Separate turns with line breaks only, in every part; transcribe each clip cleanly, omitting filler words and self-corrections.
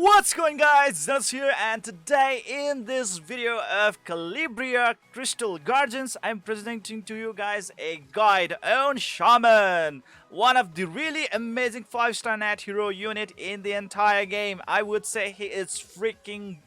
What's going guys, Zennosh here, and today in this video of Calibria Crystal Guardians, I'm presenting to you guys a guide on Shaman, one of the really amazing 5-star nat hero unit in the entire game. I would say he is freaking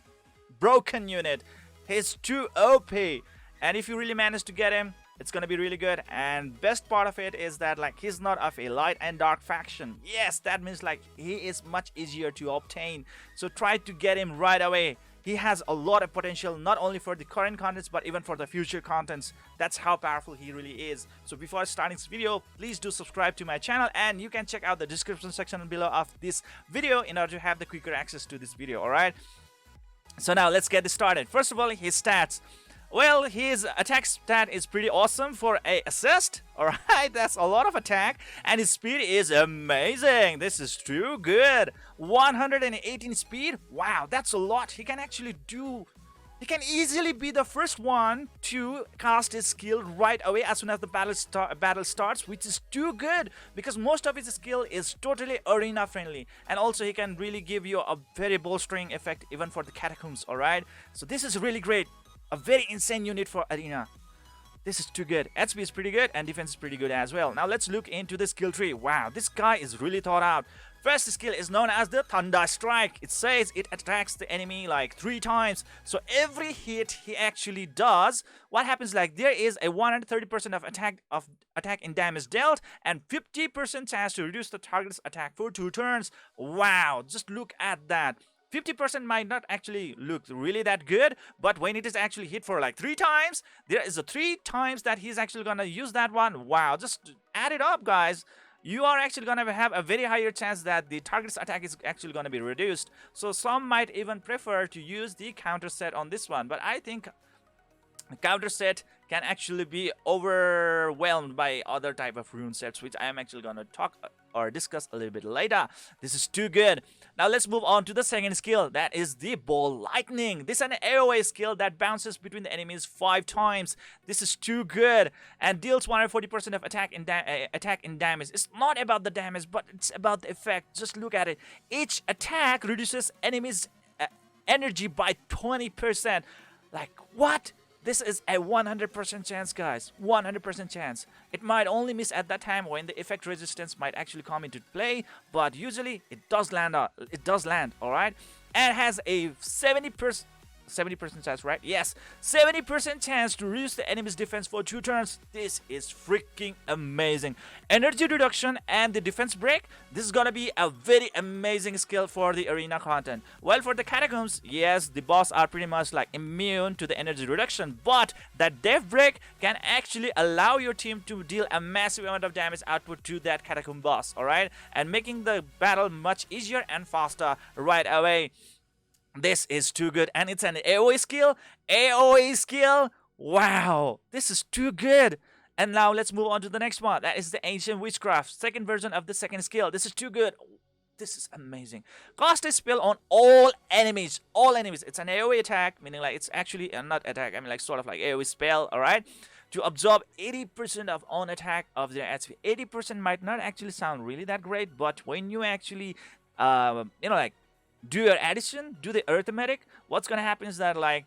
broken unit. He's too OP, and if you really manage to get him, it's gonna be really good. And best part of it is that like he's not of a light and dark faction. Yes, that means like he is much easier to obtain, so try to get him right away. He has a lot of potential, not only for the current contents but even for the future contents. That's how powerful he really is. So before starting this video, please do subscribe to my channel, and you can check out the description section below of this video in order to have the quicker access to this video. Alright, so now let's get this started. First of all, his stats. Well, his attack stat is pretty awesome for a assist. Alright, that's a lot of attack. And his speed is amazing. This is too good. 118 speed. Wow, that's a lot. He can actually do... He can easily be the first one to cast his skill right away as soon as the battle starts, which is too good because most of his skill is totally arena friendly, and also he can really give you a very bolstering effect even for the catacombs. Alright, so this is really great. A very insane unit for arena. This is too good. HP is pretty good and defense is pretty good as well. Now let's look into the skill tree. Wow, this guy is really thought out. First skill is known as the Thunder Strike. It says it attacks the enemy like 3 times. So every hit he actually does, what happens like there is a 130% of attack in damage dealt and 50% chance to reduce the target's attack for 2 turns. Wow, just look at that. 50% might not actually look really that good, but when it is actually hit for like 3 times, there is a 3 times that he's actually gonna use that one. Wow, just add it up, guys. You are actually gonna have a very higher chance that the target's attack is actually gonna be reduced. So some might even prefer to use the counter set on this one, but I think the counter set can actually be overwhelmed by other type of rune sets, which I am actually gonna talk or discuss a little bit later. This is too good. Now let's move on to the second skill. That is the Ball Lightning. This is an AoE skill that bounces between the enemies 5 times. This is too good and deals 140% of attack in damage. It's not about the damage, but it's about the effect. Just look at it. Each attack reduces enemies' energy by 20%. Like what? This is a 100% chance, guys. 100% chance. It might only miss at that time when the effect resistance might actually come into play, but usually it does land. All right, and it has a 70% chance, right? Yes, 70% chance to reduce the enemy's defense for 2 turns. This is freaking amazing. Energy reduction and the defense break. This is gonna be a very amazing skill for the arena content. Well, for the catacombs, yes, the boss are pretty much like immune to the energy reduction, but that death break can actually allow your team to deal a massive amount of damage output to that catacomb boss. All right, and making the battle much easier and faster right away. This is too good, and it's an AoE skill. AoE skill. Wow, this is too good. And now let's move on to the next one. That is the Ancient Witchcraft, second version of the second skill. This is too good. This is amazing. Cast a spell on all enemies. All enemies. It's an AoE attack, meaning like it's actually not attack. I mean like sort of like AoE spell. All right. To absorb 80% of on attack of their HP. 80% might not actually sound really that great, but when you actually, like, do your addition, do the arithmetic, what's gonna happen is that, like,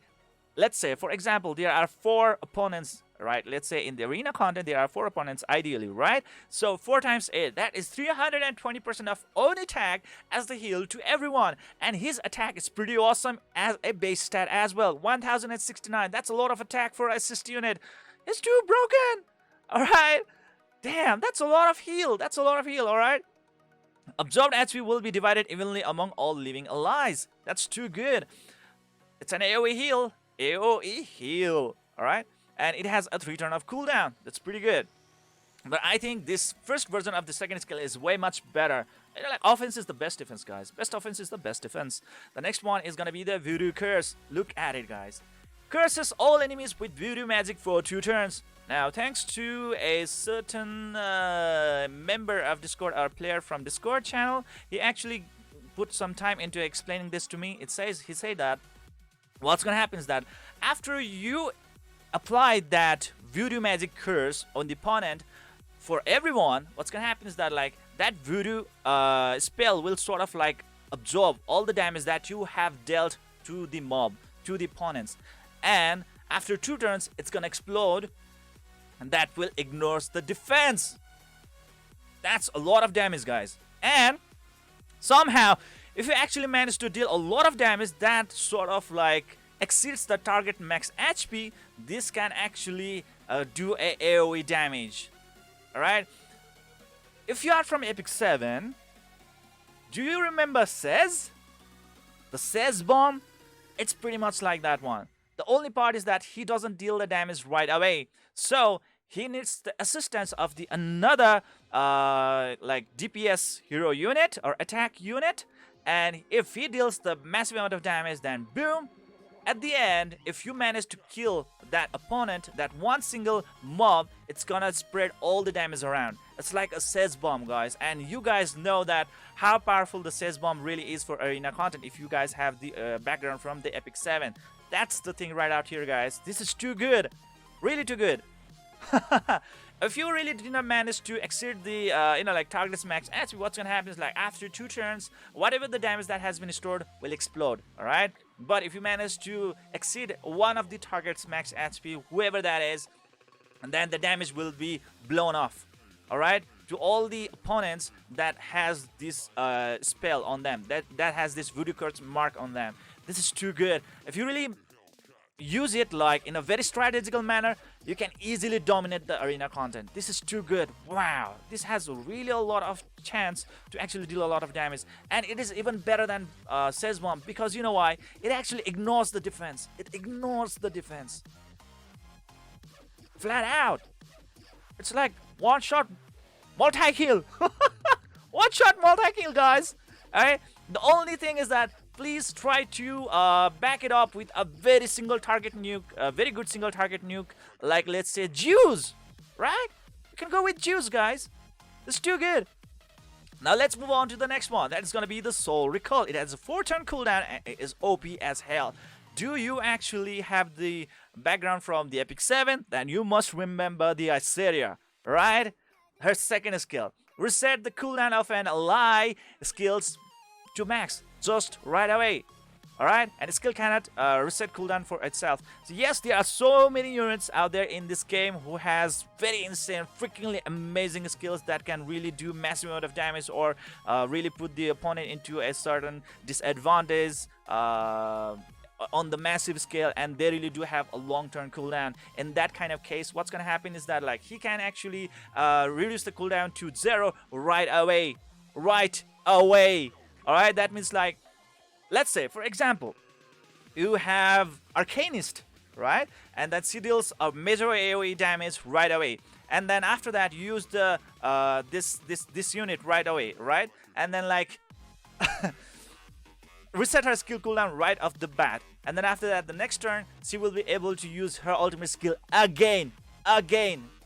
let's say for example there are 4 opponents, right? Let's say in the arena content there are 4 opponents ideally, right? So 4 times 8, that is 320% of own attack as the heal to everyone, and his attack is pretty awesome as a base stat as well. 1069, that's a lot of attack for assist unit. It's too broken. Alright, damn, that's a lot of heal. Alright, absorbed HP will be divided evenly among all living allies. That's too good. It's an AoE heal. AoE heal. Alright? And it has a 3 turn of cooldown. That's pretty good. But I think this first version of the second skill is way much better. Like, offense is the best defense, guys. Best offense is the best defense. The next one is gonna be the Voodoo Curse. Look at it, guys. Curses all enemies with voodoo magic for 2 turns. Now, thanks to a certain member of Discord, or player from Discord channel, he actually put some time into explaining this to me. He said that what's gonna happen is that after you apply that voodoo magic curse on the opponent, for everyone, what's gonna happen is that like that voodoo spell will sort of like absorb all the damage that you have dealt to the mob, to the opponents, and after 2 turns it's gonna explode, and that will ignore the defense. That's a lot of damage, guys. And somehow, if you actually manage to deal a lot of damage that sort of like exceeds the target max HP, this can actually do a AoE damage. Alright? If you are from Epic 7, do you remember Sez? The Sez bomb? It's pretty much like that one. The only part is that he doesn't deal the damage right away. So he needs the assistance of the another like DPS hero unit or attack unit. And if he deals the massive amount of damage, then boom, at the end, if you manage to kill that opponent, that one single mob, it's gonna spread all the damage around. It's like a Sez bomb, guys, and you guys know that how powerful the Sez bomb really is for arena content if you guys have the background from the Epic 7. That's the thing right out here, guys. This is too good, really too good. If you really did not manage to exceed the like target's max HP, what's gonna happen is like after 2 turns, whatever the damage that has been stored will explode. All right, but if you manage to exceed one of the target's max HP, whoever that is, and then the damage will be blown off. All right, to all the opponents that has this spell on them, that has this voodoo curse mark on them. This is too good. If you really use it like in a very strategical manner, you can easily dominate the arena content. This is too good. Wow, this has really a lot of chance to actually deal a lot of damage, and it is even better than Sez bomb, because you know why? It actually ignores the defense. It ignores the defense flat out. It's like one shot multi-kill. One shot multi-kill, guys. Alright, the only thing is that please try to back it up with a very single target nuke, a very good single target nuke, like let's say Juice, right? You can go with Juice, guys. It's too good. Now let's move on to the next one. That is gonna be the Soul Recall. It has a 4-turn cooldown and it is OP as hell. Do you actually have the background from the Epic 7? Then you must remember the Iseria, right? Her second skill. Reset the cooldown of an ally skills to max just right away. Alright, and skill cannot reset cooldown for itself. So yes, there are so many units out there in this game who has very insane, freakingly amazing skills that can really do massive amount of damage or really put the opponent into a certain disadvantage on the massive scale, and they really do have a long-term cooldown. In that kind of case, what's gonna happen is that like he can actually reduce the cooldown to 0 right away. Alright, that means like, let's say for example, you have Arcanist, right? And that she deals a major AoE damage right away. And then after that you use the this unit right away, right? And then like reset her skill cooldown right off the bat. And then after that, the next turn, she will be able to use her ultimate skill again.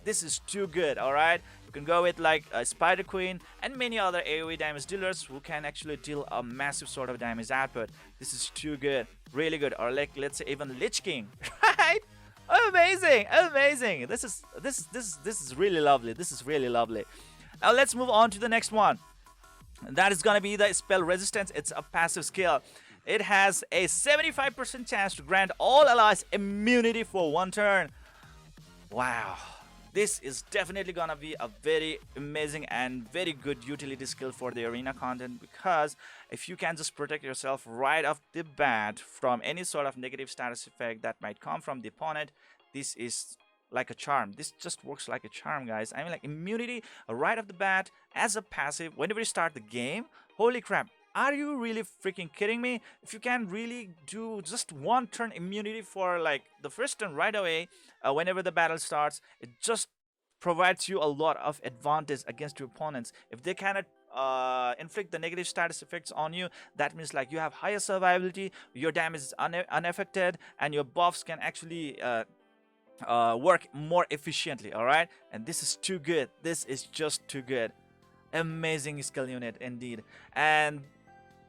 This is too good, alright? You can go with like Spider Queen and many other AoE damage dealers who can actually deal a massive sort of damage output. This is too good, really good. Or like let's say even Lich King, right? Amazing. This is really lovely. This is really lovely. Now let's move on to the next one. That is gonna be the Spell Resistance. It's a passive skill. It has a 75% chance to grant all allies immunity for 1 turn. Wow. This is definitely gonna be a very amazing and very good utility skill for the arena content, because if you can just protect yourself right off the bat from any sort of negative status effect that might come from the opponent, this is like a charm. This just works like a charm, guys. I mean, like immunity right off the bat as a passive whenever you start the game. Holy crap. Are you really freaking kidding me? If you can really do just 1 turn immunity for like the first turn right away, whenever the battle starts, it just provides you a lot of advantage against your opponents. If they cannot inflict the negative status effects on you, that means like you have higher survivability, your damage is unaffected, and your buffs can actually work more efficiently. Alright, and this is too good. This is just too good. Amazing skill unit indeed. And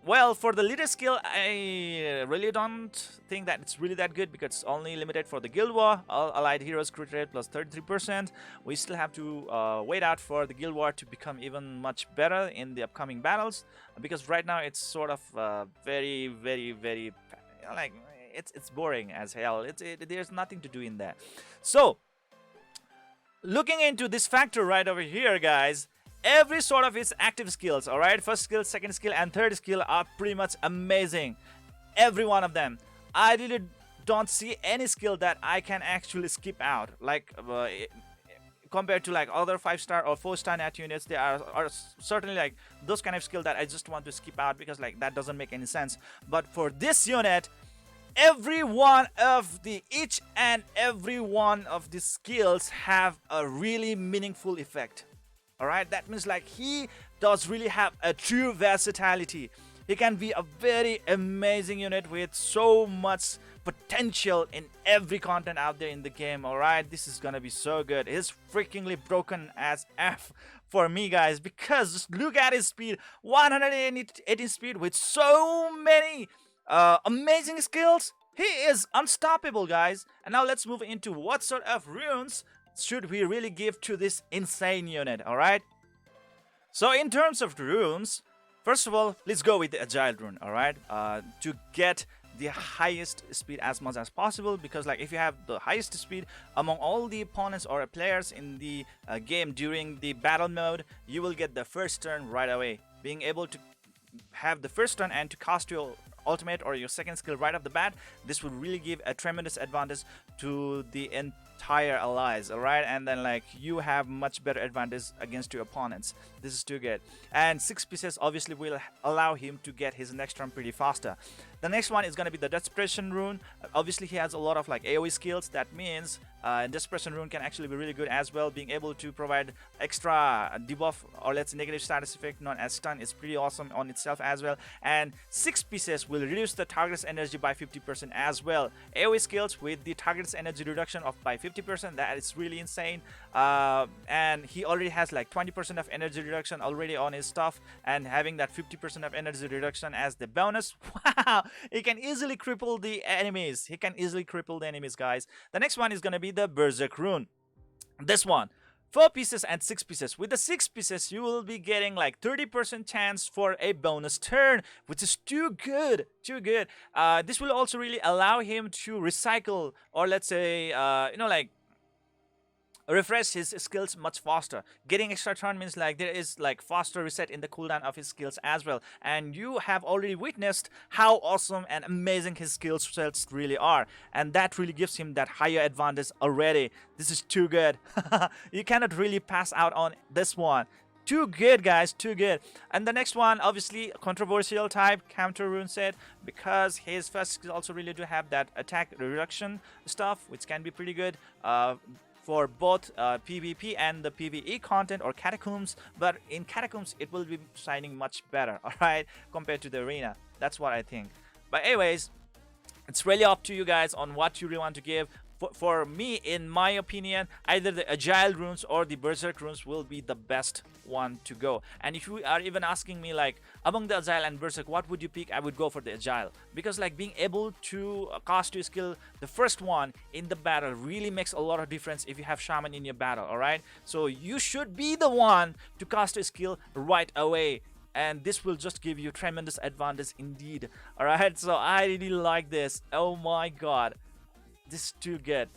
Well, for the leader skill, I really don't think that it's really that good because it's only limited for the Guild War. All allied heroes crit rate plus 33%. We still have to wait out for the Guild War to become even much better in the upcoming battles, because right now it's sort of very, very, very, like, it's boring as hell. There's nothing to do in that. So, looking into this factor right over here, guys, every sort of its active skills, all right, first skill, second skill, and third skill are pretty much amazing. Every one of them. I really don't see any skill that I can actually skip out, like compared to like other 5-star or 4-star nat units. They are certainly like those kind of skill that I just want to skip out because like that doesn't make any sense. But for this unit, each and every one of the skills have a really meaningful effect. All right, that means like he does really have a true versatility. He can be a very amazing unit with so much potential in every content out there in the game. All right, this is gonna be so good. He's freakingly broken as F for me, guys, because just look at his speed, 180 speed with so many amazing skills. He is unstoppable, guys. And now let's move into what sort of runes should we really give to this insane unit. All right, so in terms of runes, first of all, let's go with the Agile rune. All right, to get the highest speed as much as possible, because like if you have the highest speed among all the opponents or players in the game during the battle mode, you will get the first turn right away. Being able to have the first turn and to cast your ultimate or your second skill right off the bat, this will really give a tremendous advantage to the entire allies. All right, and then like you have much better advantage against your opponents. This is too good. And 6 pieces obviously will allow him to get his next turn pretty faster. The next one is going to be the Desperation rune. Obviously he has a lot of like AoE skills. That means Desperation rune can actually be really good as well. Being able to provide extra debuff, or let's say negative status effect known as stun, is pretty awesome on itself as well. And 6 pieces will reduce the target's energy by 50% as well. AoE skills with the target's energy reduction of by 50%, that is really insane. And he already has like 20% of energy reduction already on his stuff, and having that 50% of energy reduction as the bonus, wow, he can easily cripple the enemies. He can easily cripple the enemies, guys. The next one is going to be the Berserk rune. This one, 4 pieces and 6 pieces. With the 6 pieces, you will be getting like 30% chance for a bonus turn, which is too good, too good. This will also really allow him to recycle, or let's say, like refresh his skills much faster. Getting extra turn means like there is like faster reset in the cooldown of his skills as well, and you have already witnessed how awesome and amazing his skill sets really are, and that really gives him that higher advantage already. This is too good. You cannot really pass out on this one. Too good, guys, too good. And the next one, obviously controversial type counter rune set, because his first skills also really do have that attack reduction stuff, which can be pretty good for both PvP and the PvE content or catacombs. But in catacombs it will be shining much better, all right, compared to the arena. That's what I think. But anyways, it's really up to you guys on what you really want to give. For me, in my opinion, either the Agile runes or the Berserk runes will be the best one to go. And if you are even asking me like among the Agile and Berserk, what would you pick, I would go for the Agile, because like being able to cast your skill, the first one in the battle, really makes a lot of difference if you have Shaman in your battle. All right, so you should be the one to cast a skill right away, and this will just give you tremendous advantage indeed. All right, so I really like this. Oh my god, this is too good.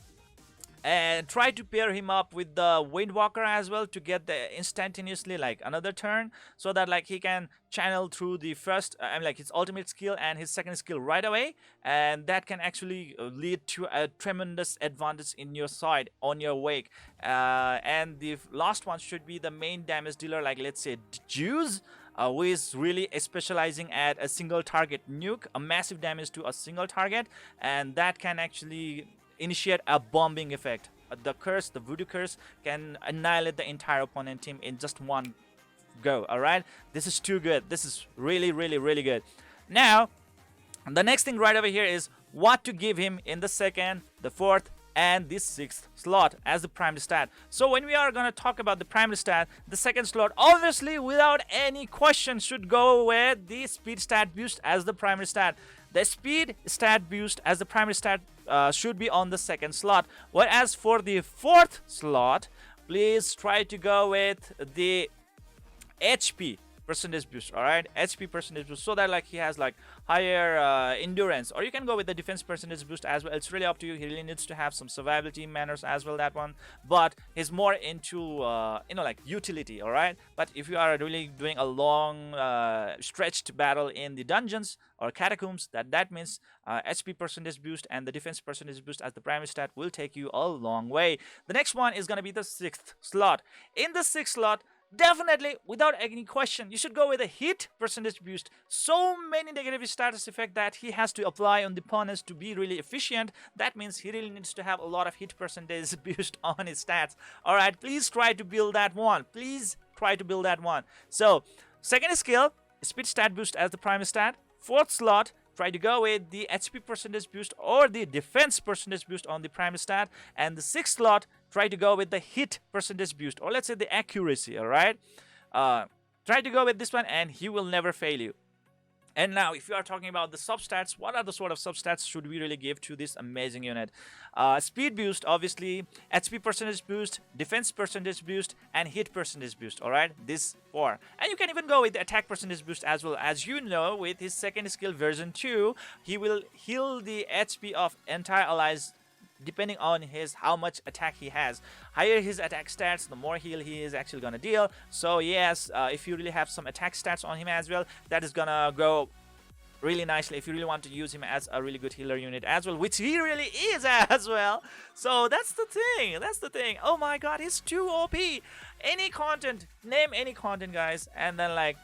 And try to pair him up with the Windwalker as well to get the instantaneously like another turn, so that like he can channel through the first like his ultimate skill and his second skill right away, and that can actually lead to a tremendous advantage in your side on your wake. And the last one should be the main damage dealer, like let's say Juice, who is really specializing at a single target nuke, a massive damage to a single target, and that can actually initiate a bombing effect. The curse, the voodoo curse, can annihilate the entire opponent team in just one go. All right, this is too good. This is really, really, really good. Now, the next thing right over here is what to give him in the second, the fourth, and the 6th slot as the primary stat. So when we are going to talk about the primary stat, the 2nd slot obviously without any question should go with the speed stat boost as the primary stat. The speed stat boost as the primary stat should be on the 2nd slot. Whereas for the 4th slot, please try to go with the HP percentage boost. All right, HP percentage boost, so that like he has like higher endurance, or you can go with the defense percentage boost as well. It's really up to you. He really needs to have some survivability manners as well, that one, but he's more into like utility. All right, but if you are really doing a long stretched battle in the dungeons or catacombs, that means HP percentage boost and the defense percentage boost as the primary stat will take you a long way. The next one is going to be the 6th slot. In the 6th slot, definitely, without any question, you should go with a hit percentage boost. So many negative status effect that he has to apply on the opponents to be really efficient. That means he really needs to have a lot of hit percentage boost on his stats. All right, please try to build that one. Please try to build that one. So, 2nd skill, speed stat boost as the primary stat. 4th slot, try to go with the HP percentage boost or the defense percentage boost on the primary stat. And the 6th slot, try to go with the hit percentage boost, or let's say the accuracy. All right, try to go with this one and he will never fail you. And now, if you are talking about the substats, what are the sort of substats should we really give to this amazing unit? Speed boost, obviously, HP percentage boost, defense percentage boost, and hit percentage boost. All right, this 4. And you can even go with the attack percentage boost as well. As you know, with his 2nd skill version 2, he will heal the HP of entire allies depending on how much attack he has. Higher his attack stats, the more heal he is actually gonna deal. So yes, if you really have some attack stats on him as well, that is gonna go really nicely if you really want to use him as a really good healer unit as well, which he really is as well. So that's the thing. Oh my god, he's too OP. Any content, name any content, guys, and then like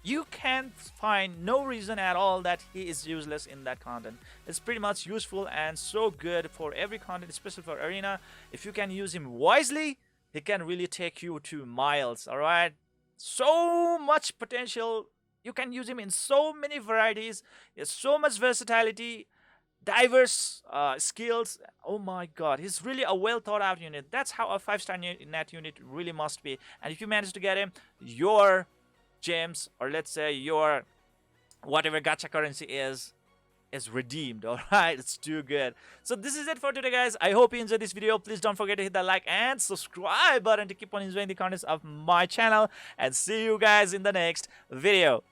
you can find no reason at all that he is useless in that content. It's pretty much useful and so good for every content, especially for arena. If you can use him wisely, he can really take you to miles. All right, so much potential. You can use him in so many varieties. There's so much versatility, diverse skills. Oh my god, he's really a well thought out unit. That's how a 5-star net unit really must be. And if you manage to get him, your gems, or let's say your whatever gacha currency is redeemed. All right, it's too good. So this is it for today, guys. I hope you enjoyed this video. Please don't forget to hit that like and subscribe button to keep on enjoying the contents of my channel, and see you guys in the next video.